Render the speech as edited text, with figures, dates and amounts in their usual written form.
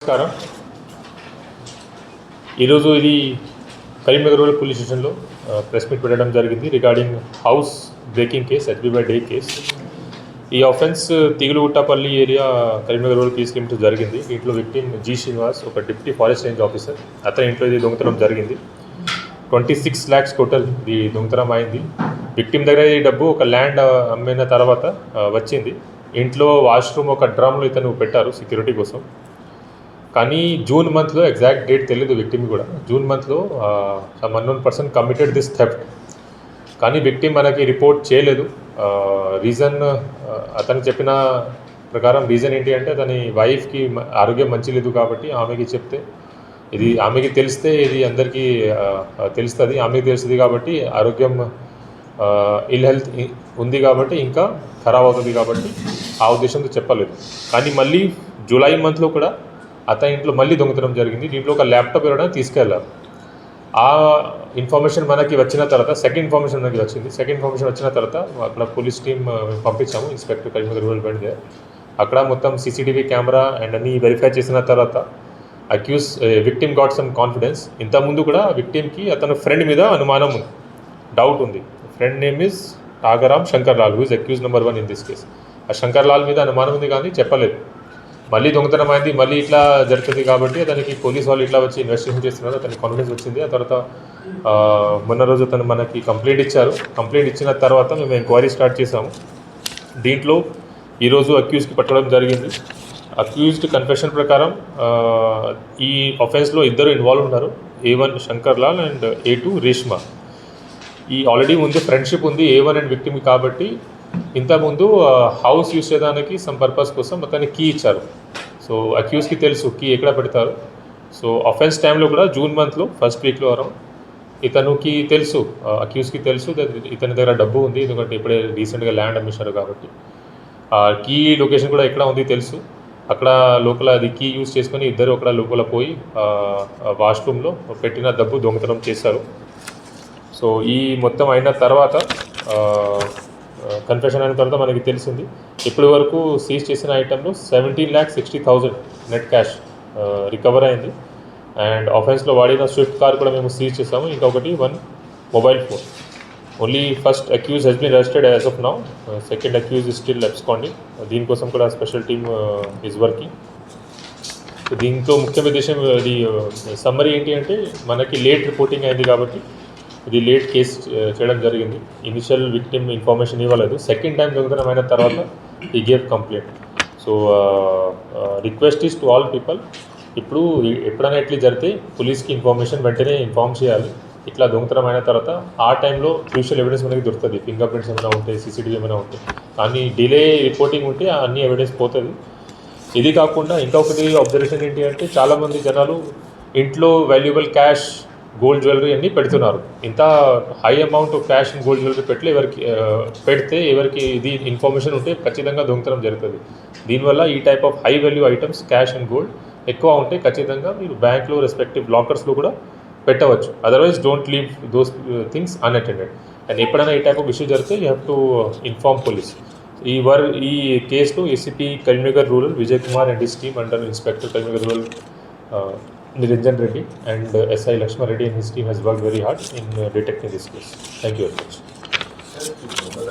నమస్కారం. ఈరోజు ఇది కరీంనగర్ రూరల్ పోలీస్ స్టేషన్లో ప్రెస్ మీట్ పెట్టడం జరిగింది రిగార్డింగ్ హౌస్ బ్రేకింగ్ కేస్ HB/డే కేస్. ఈ offence Tigulaguttapalli area Karimnagar rural PS limit జరిగింది. దీంట్లో విక్టిమ్ జి శ్రీనివాస్, ఒక డిప్యూటీ ఫారెస్ట్ రేంజ్ ఆఫీసర్. అతని ఇంట్లో ఇది దొంగతనం జరిగింది. 26 lakhs టోటల్ ఇది దొంగతనం అయింది. విక్టిమ్ దగ్గర ఈ డబ్బు ఒక ల్యాండ్ అమ్మిన తర్వాత వచ్చింది. ఇంట్లో వాష్రూమ్ ఒక డ్రమ్లో ఇతను పెట్టారు సెక్యూరిటీ కోసం. కానీ జూన్ మంత్లో ఎగ్జాక్ట్ డేట్ తెలియదు విక్టిమ్ కూడా. జూన్ మంత్లో some unknown person committed this theft. కానీ విక్టిమ్ మనకి రిపోర్ట్ చేయలేదు. రీజన్ అతను చెప్పిన ప్రకారం రీజన్ ఏంటి అంటే అతని వైఫ్కి ఆరోగ్యం మంచి లేదు కాబట్టి ఆమెకి చెప్తే ఇది ఆమెకి తెలిస్తే ఇది అందరికీ తెలుస్తుంది. ఆమెకి తెలుస్తుంది కాబట్టి ఆరోగ్యం ఇల్ హెల్త్ ఉంది కాబట్టి ఇంకా ఖరాబ్ అవుతుంది కాబట్టి ఆ ఉద్దేశంతో చెప్పలేదు. కానీ మళ్ళీ జూలై మంత్లో కూడా అతని ఇంట్లో మళ్ళీ దొంగతనం జరిగింది. దీంట్లో ఒక ల్యాప్టాప్ ఎవరైనా తీసుకెళ్ళారు. ఆ ఇన్ఫర్మేషన్ మనకి వచ్చిన తర్వాత సెకండ్ ఇన్ఫర్మేషన్ వచ్చిన తర్వాత అక్కడ పోలీస్ టీమ్ పంపించాము. Inspector Karimnagar rural went there. అక్కడ మొత్తం CCTV కెమెరా అండ్ అన్నీ వెరిఫై చేసిన తర్వాత accused victim got some confidence. ఇంతకుముందు కూడా విక్టిమ్కి అతను ఫ్రెండ్ మీద అనుమానం ఉంది, డౌట్ ఉంది. Friend name is Tagaram Shankar Lal, who is accused number 1 in this case. ఆ శంకర్ లాల్ మీద అనుమానం ఉంది కానీ చెప్పలేదు. మళ్ళీ దొంగతనం అయింది, మళ్ళీ ఇట్లా జరుగుతుంది కాబట్టి అతనికి పోలీస్ వాళ్ళు ఇట్లా వచ్చి ఇన్వెస్టిగేషన్ చేస్తున్నారు. అతనికి కాన్ఫిడెన్స్ వచ్చింది. ఆ తర్వాత మొన్న రోజు అతను మనకి కంప్లైంట్ ఇచ్చారు. కంప్లైంట్ ఇచ్చిన తర్వాత మేము ఎంక్వైరీ స్టార్ట్ చేసాము. దీంట్లో ఈరోజు అక్యూజ్కి పట్టడం జరిగింది. అక్యూజ్డ్ కన్ఫెషన్ ప్రకారం ఈ ఆఫెన్స్లో ఇద్దరు ఇన్వాల్వ్ ఉన్నారు. A1 Shankar Lal and A2 Reshma. ఈ ఆల్రెడీ ముందు ఫ్రెండ్షిప్ ఉంది A1 అండ్ విక్టిమ్ కాబట్టి ఇంతకుముందు హౌస్ యూజ్ చేయడానికి సమ్ పర్పస్ కోసం అతనికి కీ ఇచ్చారు. సో అక్యూజ్కి తెలుసు కీ ఎక్కడ పెడతారు. సో ఆఫెన్స్ టైంలో కూడా జూన్ మంత్లో ఫస్ట్ వీక్లో అరౌండ్ ఇతనికి తెలుసు, అక్యూజ్కి తెలుసు ఇతని దగ్గర డబ్బు ఉంది, ఎందుకంటే ఇప్పుడే రీసెంట్గా ల్యాండ్ అమ్మేశారు కాబట్టి. కీ లొకేషన్ కూడా ఎక్కడ ఉంది తెలుసు. అక్కడ లోపల అది కీ యూజ్ చేసుకొని ఇద్దరు అక్కడ లోపల పోయి వాష్రూమ్లో పెట్టిన డబ్బు దొంగతనం చేశారు. సో ఈ మొత్తం అయిన తర్వాత కన్ఫెషన్ అయిన తర్వాత మనకి తెలిసింది ఇప్పటి వరకు సీజ్ చేసిన ఐటెంలో 17,60,000 నెట్ క్యాష్ రికవర్ అయింది. అండ్ ఆఫెన్స్లో వాడిన స్విఫ్ట్ కార్ కూడా మేము సీజ్ చేసాము. ఇంకొకటి 1 mobile phone. Only first accused has been arrested as of now. Second accused is still absconding. దీనికోసం కూడా స్పెషల్ టీమ్ ఈజ్ వర్కింగ్. దీంతో ముఖ్య ఉద్దేశం ఇది సమ్మరీ ఏంటి అంటే మనకి లేట్ రిపోర్టింగ్ అయింది కాబట్టి ఇది లేట్ కేసు చేయడం జరిగింది. ఇనిషియల్ విక్టిమ్ ఇన్ఫర్మేషన్ ఇవ్వలేదు. సెకండ్ టైం దొంగతనం అయిన తర్వాత ఈ gave complaint. So request is to all people, ఇప్పుడు ఎప్పుడైనా ఇట్లా జరిగితే పోలీస్కి ఇన్ఫర్మేషన్ వెంటనే ఇన్ఫార్మ్ చేయాలి. ఇట్లా దొంగతనం అయిన తర్వాత ఆ టైంలో క్రూషియల్ ఎవిడెన్స్ మనకి దొరుకుతుంది. ఫింగర్ ప్రింట్స్ ఏమైనా ఉంటాయి, CCTV ఏమైనా ఉంటాయి. కానీ డిలే రిపోర్టింగ్ ఉంటే అన్ని ఎవిడెన్స్ పోతుంది. ఇది కాకుండా ఇంకొకటి అబ్జర్వేషన్ ఏంటి అంటే చాలామంది జనాలు ఇంట్లో వాల్యుబుల్ క్యాష్, గోల్డ్ జ్యువెలరీ అన్నీ పెడుతున్నారు. ఇంత high amount of cash and gold jewellery పెడితే ఎవరికి ఇది ఇన్ఫర్మేషన్ ఉంటే ఖచ్చితంగా దొంగతనం జరుగుతుంది. దీనివల్ల ఈ type of high value items cash and gold ఎక్కువ ఉంటే ఖచ్చితంగా మీరు బ్యాంక్లో రెస్పెక్టివ్ లాకర్స్లో కూడా పెట్టవచ్చు. Otherwise don't leave those things unattended. And ఎప్పుడైనా ఈ టైప్ ఆఫ్ ఇష్యూ జరిగితే you have to inform police. ఈ కేసులో ACP Karimnagar rural Vijay Kumar and his team under inspector Karimnagar rural Niranjan Reddy and SI Lakshma Reddy and his team has worked very hard in detecting this case. Thank you very much.